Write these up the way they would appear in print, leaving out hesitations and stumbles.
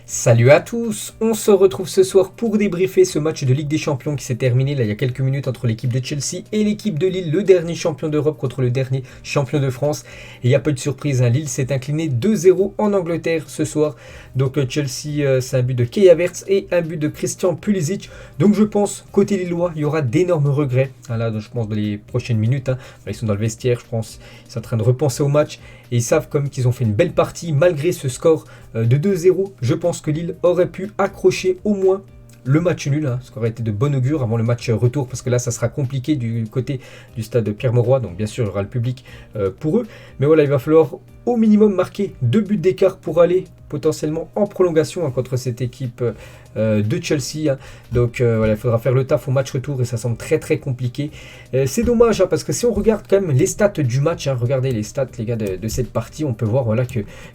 Salut à tous, on se retrouve ce soir pour débriefer ce match de Ligue des Champions qui s'est terminé là il y a quelques minutes entre l'équipe de Chelsea et l'équipe de Lille, le dernier champion d'Europe contre le dernier champion de France. Et il n'y a pas de surprise, Lille s'est incliné 2-0 en Angleterre ce soir. Donc Chelsea, c'est un but de Kai Havertz et un but de Christian Pulisic. Donc je pense, côté lillois, il y aura d'énormes regrets. Là, je pense dans les prochaines minutes, ils sont dans le vestiaire, je pense, ils sont en train de repenser au match. Et ils savent comme qu'ils ont fait une belle partie malgré ce score de 2-0. Je pense que Lille aurait pu accrocher au moins le match nul, ce qui aurait été de bon augure avant le match retour, parce que là ça sera compliqué du côté du stade Pierre-Mauroy, donc bien sûr il y aura le public pour eux. Mais voilà, il va falloir au minimum marquer 2 buts d'écart pour aller potentiellement en prolongation contre cette équipe de Chelsea. Donc voilà, il faudra faire le taf au match retour et ça semble très très compliqué. C'est dommage parce que si on regarde quand même les stats du match, regardez les stats les gars de cette partie, on peut voir voilà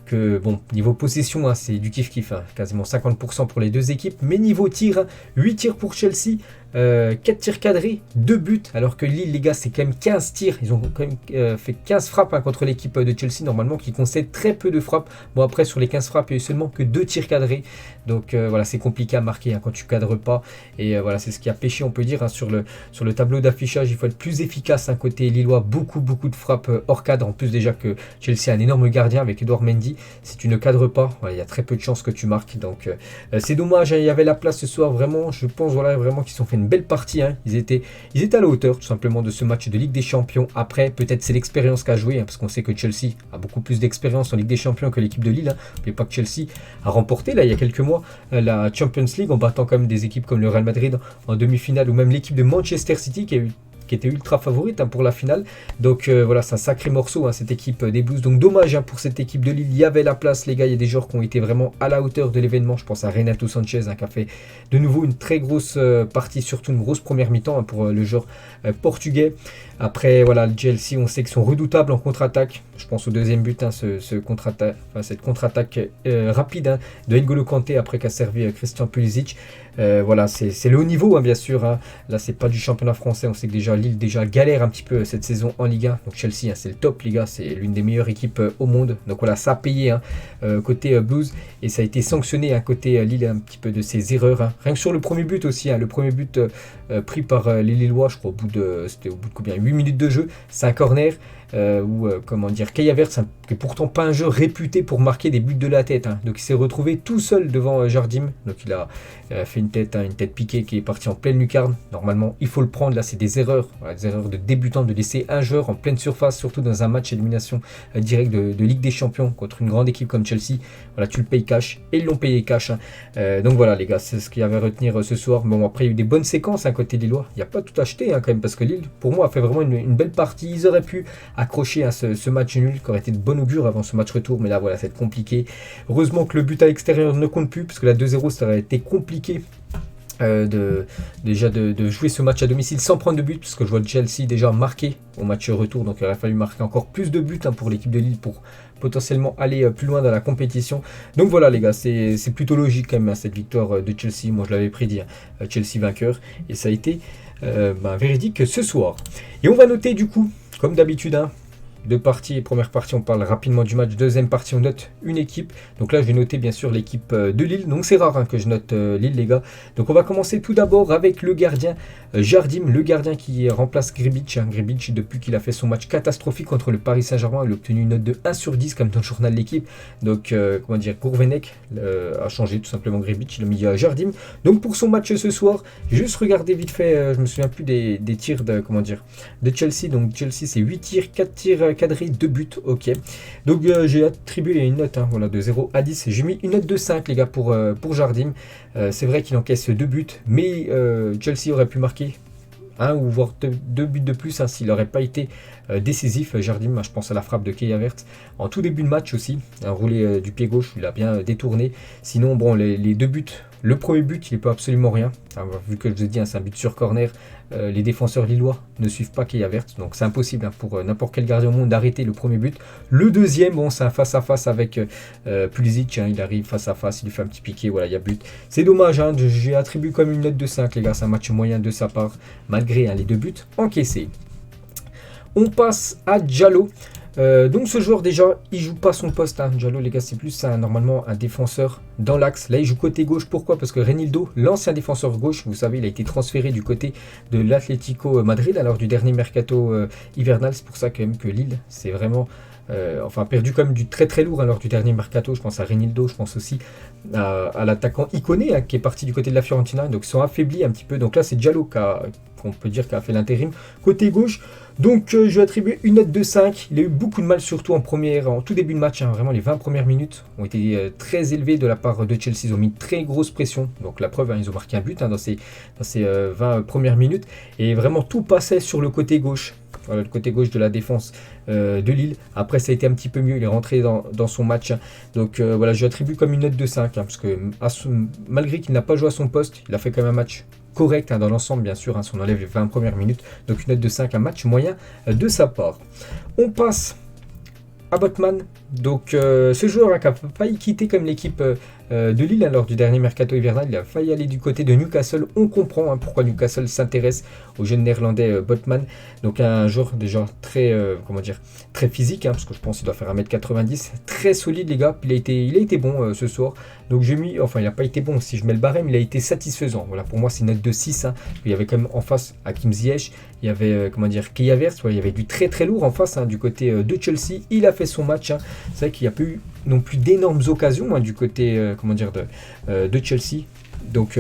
que bon, niveau possession c'est du kiff-kiff, quasiment 50% pour les deux équipes, mais niveau tir, 8 tirs pour Chelsea, 4 tirs cadrés, 2 buts, alors que Lille les gars c'est quand même 15 tirs, ils ont quand même fait 15 frappes contre l'équipe de Chelsea normalement qui concède très peu de frappes. Bon après sur les 15 frappes il y a eu seulement que 2 tirs cadrés, donc voilà c'est compliqué à marquer quand tu cadres pas, et voilà c'est ce qui a pêché on peut dire sur le tableau d'affichage. Il faut être plus efficace côté lillois, beaucoup de frappes hors cadre, en plus déjà que Chelsea a un énorme gardien avec Edouard Mendy. Si tu ne cadres pas, voilà, il y a très peu de chances que tu marques, donc c'est dommage, il y avait la place ce soir vraiment, je pense voilà vraiment qu'ils ont fait une belle partie, ils étaient à la hauteur tout simplement de ce match de Ligue des Champions. Après peut-être c'est l'expérience qu'a joué, parce qu'on sait que Chelsea a beaucoup plus d'expérience en Ligue des Champions que l'équipe de Lille. N'oubliez pas que Chelsea a remporté là il y a quelques mois la Champions League en battant quand même des équipes comme le Real Madrid en demi-finale, ou même l'équipe de Manchester City qui était ultra favorite pour la finale. Donc voilà, c'est un sacré morceau cette équipe des Blues. Donc dommage pour cette équipe de Lille, il y avait la place les gars, il y a des joueurs qui ont été vraiment à la hauteur de l'événement. Je pense à Renato Sanchez qui a fait de nouveau une très grosse partie, surtout une grosse première mi-temps pour le joueur portugais. Après voilà, le Chelsea on sait qu'ils sont redoutables en contre-attaque. Je pense au deuxième but, cette contre-attaque rapide de N'Golo Kanté après qu'a servi Christian Pulisic. Voilà, c'est le haut niveau bien sûr. Là c'est pas du championnat français, on sait que déjà Lille galère un petit peu cette saison en Ligue 1. Donc Chelsea c'est le top les gars, c'est l'une des meilleures équipes au monde. Donc voilà, ça a payé côté Blues, et ça a été sanctionné côté Lille un petit peu de ses erreurs. Rien que sur le premier but aussi, le premier but pris par les Lillois, je crois c'était au bout de combien, 8 minutes de jeu, c'est un corner. Comment dire, Kai Havertz, qui est pourtant pas un jeu réputé pour marquer des buts de la tête, donc il s'est retrouvé tout seul devant Jardim, donc il a fait une tête piquée qui est partie en pleine lucarne. Normalement il faut le prendre, là c'est des erreurs de débutant de laisser un joueur en pleine surface, surtout dans un match élimination directe de Ligue des Champions contre une grande équipe comme Chelsea. Voilà, tu le payes cash, et ils l'ont payé cash. Donc voilà les gars, c'est ce qu'il y avait à retenir ce soir. Bon après il y a eu des bonnes séquences côté lillois, il n'y a pas tout acheté quand même, parce que Lille pour moi a fait vraiment une belle partie. Ils auraient pu accrocher ce match nul qui aurait été de bon augure avant ce match retour, mais là voilà, c'est compliqué. Heureusement que le but à l'extérieur ne compte plus, parce que la 2-0 ça aurait été compliqué de jouer ce match à domicile sans prendre de but, parce que je vois Chelsea déjà marqué au match retour, donc il aurait fallu marquer encore plus de buts pour l'équipe de Lille pour potentiellement aller plus loin dans la compétition. Donc voilà les gars, c'est plutôt logique quand même cette victoire de Chelsea. Moi je l'avais prédit, Chelsea vainqueur, et ça a été véridique ce soir. Et on va noter du coup comme d'habitude, deux parties. Première partie, on parle rapidement du match. Deuxième partie, on note une équipe. Donc là, je vais noter bien sûr l'équipe de Lille. Donc c'est rare que je note Lille, les gars. Donc on va commencer tout d'abord avec le gardien Jardim, le gardien qui remplace Grbić. Grbić, depuis qu'il a fait son match catastrophique contre le Paris Saint-Germain, il a obtenu une note de 1 sur 10 comme dans le journal de l'équipe. Donc comment dire, Gourvenec a changé tout simplement Grbić, il a mis Jardim. Donc pour son match ce soir, juste regarder vite fait, je me souviens plus des tirs de Chelsea. Donc Chelsea c'est 8 tirs, 4 tirs cadré, 2 buts, ok. Donc j'ai attribué une note voilà, de 0 à 10. J'ai mis une note de 5 les gars pour Jardim. C'est vrai qu'il encaisse 2 buts, mais Chelsea aurait pu marquer un ou voire deux buts de plus s'il n'aurait pas été décisif. Jardim, je pense à la frappe de Kai Havertz en tout début de match aussi, un roulé du pied gauche, il a bien détourné. Sinon bon, les deux buts, le premier but il ne peut absolument rien, vu que je vous ai dit c'est un but sur corner. Les défenseurs lillois ne suivent pas Kai Havertz, donc c'est impossible pour n'importe quel gardien au monde d'arrêter le premier but. Le deuxième, bon, c'est un face à face avec Pulisic, il arrive face à face, il lui fait un petit piqué, voilà, il y a but. C'est dommage, j'ai attribué comme une note de 5 les gars, c'est un match moyen de sa part malgré les 2 buts encaissés. On passe à Diallo. Donc ce joueur déjà, il joue pas son poste, hein. Diallo les gars, c'est plus normalement un défenseur dans l'axe. Là il joue côté gauche, pourquoi? Parce que Reinildo, l'ancien défenseur gauche, vous savez, il a été transféré du côté de l'Atlético Madrid lors du dernier mercato hivernal. C'est pour ça quand même que Lille, c'est vraiment... perdu comme du très très lourd lors du dernier mercato. Je pense à Reinildo, je pense aussi à l'attaquant Iconé, hein, qui est parti du côté de la Fiorentina. Donc ils sont affaiblis un petit peu. Donc là c'est Diallo qu'on peut dire qui a fait l'intérim côté gauche. Donc je lui attribue une note de 5. Il a eu beaucoup de mal, surtout en tout début de match, hein. Vraiment les 20 premières minutes ont été très élevées de la part de Chelsea. Ils ont mis une très grosse pression. Donc la preuve, hein, ils ont marqué un but, hein, dans ces 20 premières minutes. Et vraiment tout passait sur le côté gauche. Voilà, le côté gauche de la défense de Lille. Après ça a été un petit peu mieux, il est rentré dans son match, hein. Donc voilà, je lui attribue comme une note de 5, hein, parce que malgré qu'il n'a pas joué à son poste, il a fait quand même un match correct, hein, dans l'ensemble bien sûr, hein, si on enlève les 20 premières minutes. Donc une note de 5, un match moyen de sa part. On passe à Botman. Donc ce joueur, hein, qui a failli quitter comme l'équipe de Lille, hein, lors du dernier mercato hivernal, il a failli aller du côté de Newcastle. On comprend, hein, pourquoi Newcastle s'intéresse au jeune néerlandais Botman. Donc un joueur déjà très très physique, hein, parce que je pense qu'il doit faire 1m90, très solide les gars. Il a été bon ce soir. Donc j'ai mis, il n'a pas été bon, si je mets le barème, il a été satisfaisant. Voilà, pour moi c'est une note de 6, hein. Il y avait quand même en face Hakim Ziyech, il y avait Kai Havertz, il y avait du très très lourd en face, hein, du côté de Chelsea. Il a fait son match, hein. C'est vrai qu'il n'y a pas eu non plus d'énormes occasions, hein, du côté de Chelsea. Donc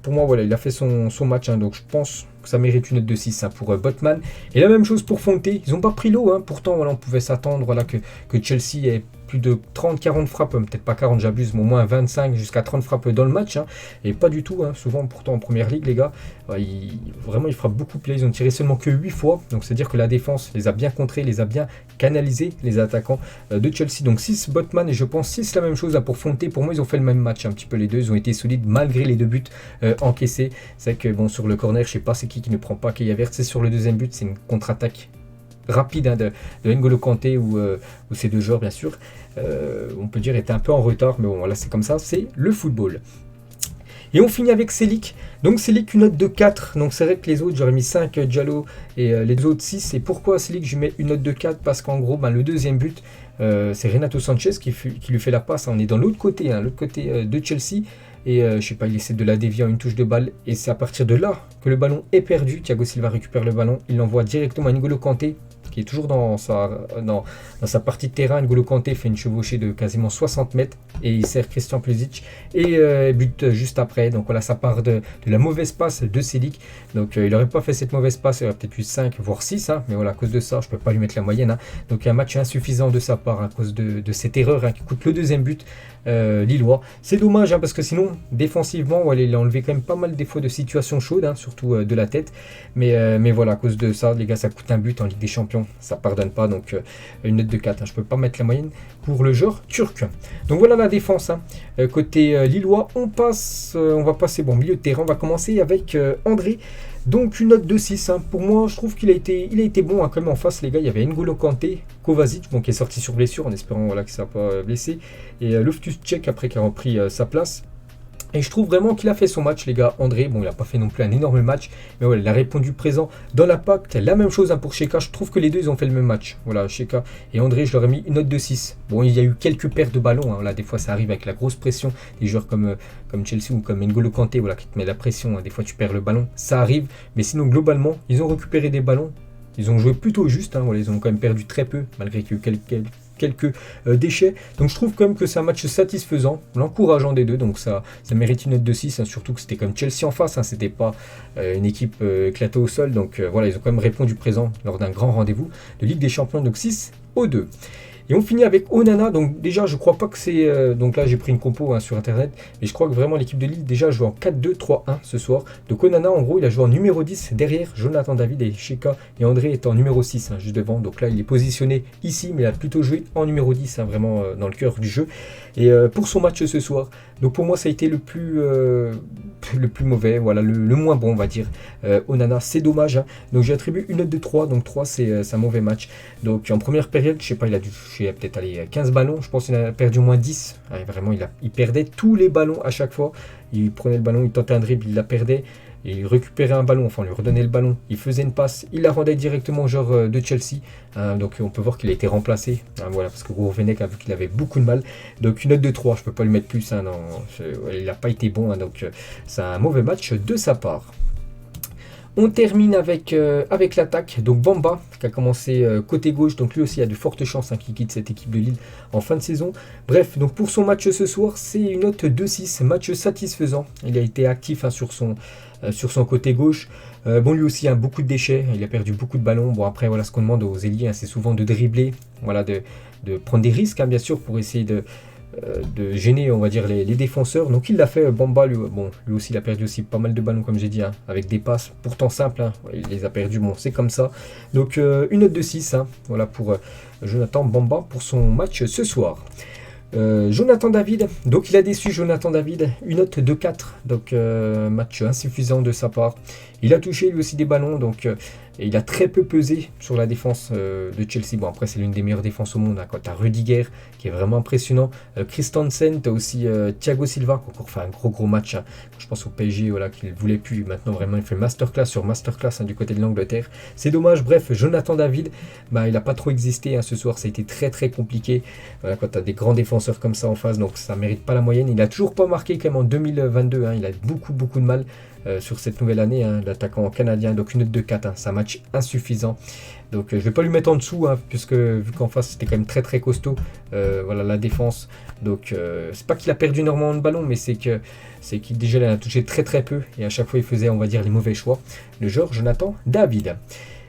pour moi voilà, il a fait son match, hein. Donc je pense que ça mérite une note de 6, hein, pour Botman. Et la même chose pour Fonte, ils n'ont pas pris l'eau, hein. Pourtant voilà, on pouvait s'attendre, voilà, que Chelsea ait plus de 30-40 frappes, peut-être pas 40, j'abuse, mais au moins 25 jusqu'à 30 frappes dans le match, hein. Et pas du tout, hein. Souvent pourtant en première ligue les gars, vraiment ils frappent beaucoup, puis là ils ont tiré seulement que 8 fois, donc c'est à dire que la défense les a bien contrés, les a bien canalisés, les attaquants de Chelsea. Donc 6 Botman, et je pense 6 la même chose, hein, pour Fonte. Pour moi ils ont fait le même match, un petit peu les deux, ils ont été solides malgré les 2 buts encaissés. C'est vrai que bon, sur le corner, je sais pas c'est qui ne prend pas Kai Havertz, c'est sur le deuxième but, c'est une contre-attaque rapide, hein, de N'Golo Kanté, ou ces deux joueurs bien sûr, on peut dire étaient un peu en retard, mais bon voilà, c'est comme ça, c'est le football. Et on finit avec Celik. Donc Celik, une note de 4. Donc c'est vrai que les autres, j'aurais mis 5 Diallo et les autres 6. Et pourquoi Celik je mets une note de 4? Parce qu'en gros, le deuxième but, c'est Renato Sanchez qui lui fait la passe. On est dans l'autre côté, hein, l'autre côté de Chelsea. Et je sais pas, il essaie de la dévier en une touche de balle. Et c'est à partir de là que le ballon est perdu. Thiago Silva récupère le ballon. Il l'envoie directement à N'Golo Kanté, qui est toujours dans sa partie de terrain. N'Golo Kanté fait une chevauchée de quasiment 60 mètres et il sert Christian Pulisic et bute juste après. Donc voilà, ça part de la mauvaise passe de Celik. Donc il n'aurait pas fait cette mauvaise passe, il aurait peut-être eu 5 voire 6, hein, mais voilà, à cause de ça je ne peux pas lui mettre la moyenne, hein. Donc un match insuffisant de sa part à cause de cette erreur, hein, qui coûte le deuxième but lillois. C'est dommage, hein, parce que sinon défensivement voilà, il a enlevé quand même pas mal des fois de situations chaudes, hein, surtout de la tête, mais voilà, à cause de ça les gars, ça coûte un but en Ligue des Champions, ça pardonne pas. Donc une note de 4, hein, je peux pas mettre la moyenne pour le joueur turc. Donc voilà la défense, hein. Côté lillois, on va passer milieu de terrain. On va commencer avec André. Donc une note de 6, hein. Pour moi je trouve qu'il a été bon, hein, quand même en face les gars. Il y avait N'Golo Kanté, Kovacic qui est sorti sur blessure en espérant voilà, que ça ne soit pas blessé, et Loftus-Cheek après qui a repris sa place. Et je trouve vraiment qu'il a fait son match les gars. André, il n'a pas fait non plus un énorme match, mais voilà, il a répondu présent dans l'impact. La même chose, hein, pour Cheka, je trouve que les deux ils ont fait le même match. Voilà, Cheka et André, je leur ai mis une note de 6. Bon, il y a eu quelques pertes de ballon, hein. Là, des fois ça arrive avec la grosse pression. Des joueurs comme Chelsea ou comme N'Golo Kanté, voilà, qui te met la pression, hein. Des fois tu perds le ballon, ça arrive. Mais sinon globalement, ils ont récupéré des ballons. Ils ont joué plutôt juste, hein. Voilà, ils ont quand même perdu très peu, malgré qu'il y a eu quelques déchets. Donc je trouve quand même que c'est un match satisfaisant, l'encourageant des deux. Donc ça mérite une note de 6, hein, surtout que c'était comme Chelsea en face, hein, c'était pas une équipe éclatée au sol. Donc voilà, ils ont quand même répondu présent lors d'un grand rendez-vous de Ligue des Champions, donc 6-2. Et on finit avec Onana. Donc déjà je crois pas que c'est... donc là j'ai pris une compo, hein, sur internet, mais je crois que vraiment l'équipe de Lille déjà joue en 4-2-3-1 ce soir. Donc Onana en gros il a joué en numéro 10 derrière Jonathan David, et Cheka et André est en numéro 6, hein, juste devant. Donc là il est positionné ici, mais il a plutôt joué en numéro 10, hein, vraiment dans le cœur du jeu. Et pour son match ce soir, donc pour moi ça a été le plus mauvais, voilà, le moins bon on va dire. Onana, c'est dommage, hein. Donc j'attribue une note de 3, donc 3 c'est un mauvais match. Donc en première période, je sais pas, il a dû peut-être aller 15 ballons, je pense qu'il a perdu au moins 10. Ouais, vraiment il perdait tous les ballons à chaque fois. Il prenait le ballon, il tentait un dribble, il la perdait. il récupérait un ballon, enfin on lui redonnait le ballon, il faisait une passe, il la rendait directement au joueur de Chelsea. Donc on peut voir qu'il a été remplacé, voilà, parce que Gourvenec a vu qu'il avait beaucoup de mal. Donc une note de 3, je ne peux pas lui mettre plus, non, il n'a pas été bon, donc c'est un mauvais match de sa part. On termine avec l'attaque, donc Bamba qui a commencé côté gauche, donc lui aussi il a de fortes chances qu'il quitte cette équipe de Lille en fin de saison. Bref, donc pour son match ce soir, c'est une note 2-6, match satisfaisant. Il a été actif sur son côté gauche. Bon, lui aussi beaucoup de déchets, il a perdu beaucoup de ballons. Bon, après voilà, ce qu'on demande aux ailiers, c'est souvent de dribbler, voilà, de prendre des risques bien sûr pour essayer de gêner, on va dire, les défenseurs. Donc il l'a fait. Bamba, lui aussi il a perdu aussi pas mal de ballons comme j'ai dit, avec des passes pourtant simples, il les a perdus, bon c'est comme ça. Donc une note de 6, voilà pour Jonathan Bamba pour son match ce soir. Jonathan David, donc il a déçu Jonathan David, une note de 4, donc match insuffisant de sa part. Il a touché lui aussi des ballons, donc et il a très peu pesé sur la défense de Chelsea. Bon, après c'est l'une des meilleures défenses au monde, quand tu as Rudiger qui est vraiment impressionnant, Christensen, tu as aussi Thiago Silva qui a encore fait un gros match, je pense au PSG, voilà, qu'il ne voulait plus, maintenant vraiment il fait masterclass sur masterclass du côté de l'Angleterre. C'est dommage. Bref, Jonathan David, il n'a pas trop existé ce soir, ça a été très compliqué, voilà, quand tu as des grands défenseurs comme ça en face, donc ça ne mérite pas la moyenne. Il n'a toujours pas marqué quand même en 2022, il a beaucoup de mal sur cette nouvelle année, l'attaquant canadien, donc une note de 4, c'est un match insuffisant. Donc je ne vais pas lui mettre en dessous, puisque vu qu'en face c'était quand même très costaud, voilà, la défense. Donc c'est pas qu'il a perdu énormément de ballons, mais c'est qu'il déjà il a touché très peu, et à chaque fois il faisait, on va dire, les mauvais choix, le joueur Jonathan David.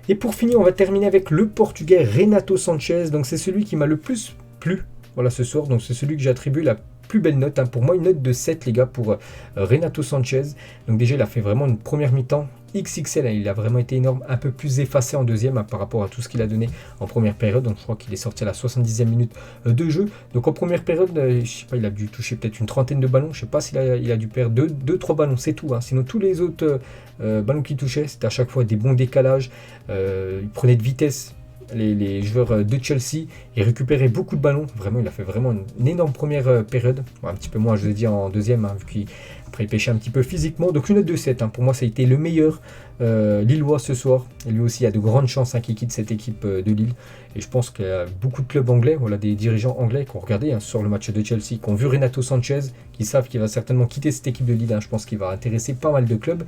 Et pour finir, on va terminer avec le Portugais Renato Sanchez. Donc c'est celui qui m'a le plus plu, voilà, ce soir. Donc c'est celui que j'ai attribué la plus belle note, pour moi une note de 7 les gars pour Renato Sanchez. Donc déjà il a fait vraiment une première mi-temps XXL, il a vraiment été énorme, un peu plus effacé en deuxième par rapport à tout ce qu'il a donné en première période. Donc je crois qu'il est sorti à la 70e minute de jeu. Donc en première période, je sais pas, il a dû toucher peut-être une trentaine de ballons, je sais pas s'il a dû perdre 2-3 ballons, c'est tout, sinon tous les autres ballons qu'il touchait, c'était à chaque fois des bons décalages, il prenait de vitesse les joueurs de Chelsea, il récupérait beaucoup de ballons, vraiment il a fait vraiment une énorme première période, un petit peu moins je veux dire en deuxième, vu qu'après il pêchait un petit peu physiquement. Donc une note de 7, pour moi ça a été le meilleur Lillois ce soir, et lui aussi il a de grandes chances qu'il quitte cette équipe de Lille, et je pense qu'il y a beaucoup de clubs anglais, voilà, des dirigeants anglais qui ont regardé sur le match de Chelsea, qui ont vu Renato Sanchez, qui savent qu'il va certainement quitter cette équipe de Lille, je pense qu'il va intéresser pas mal de clubs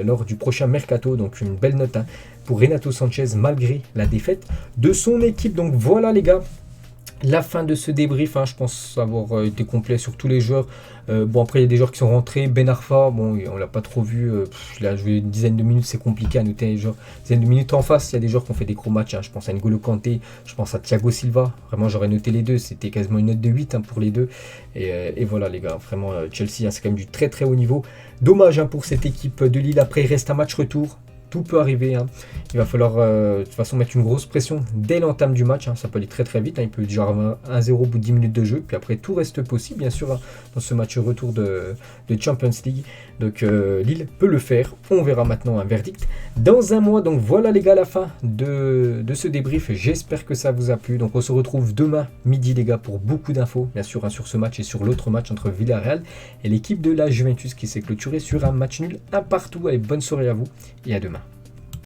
lors du prochain mercato. Donc une belle note pour Renato Sanchez malgré la défaite de son équipe. Donc voilà les gars, la fin de ce débrief, je pense avoir été complet sur tous les joueurs. Bon, après il y a des joueurs qui sont rentrés. Ben Arfa, bon on l'a pas trop vu, il a joué une dizaine de minutes, c'est compliqué à noter les joueurs. Une dizaine de minutes en face, il y a des joueurs qui ont fait des gros matchs, je pense à N'Golo Kanté, je pense à Thiago Silva, vraiment j'aurais noté les deux, c'était quasiment une note de 8 pour les deux. Et voilà les gars, vraiment Chelsea, c'est quand même du très haut niveau. Dommage pour cette équipe de Lille, après il reste un match retour. Tout peut arriver, il va falloir de toute façon mettre une grosse pression dès l'entame du match, ça peut aller très vite, il peut déjà avoir 1-0 au bout de 10 minutes de jeu, puis après tout reste possible bien sûr dans ce match retour de Champions League. Donc Lille peut le faire, on verra maintenant un verdict dans un mois. Donc voilà les gars, la fin de ce débrief, j'espère que ça vous a plu. Donc on se retrouve demain midi les gars pour beaucoup d'infos bien sûr sur ce match et sur l'autre match entre Villarreal et l'équipe de la Juventus qui s'est clôturée sur un match nul 1-1. Allez, bonne soirée à vous et à demain.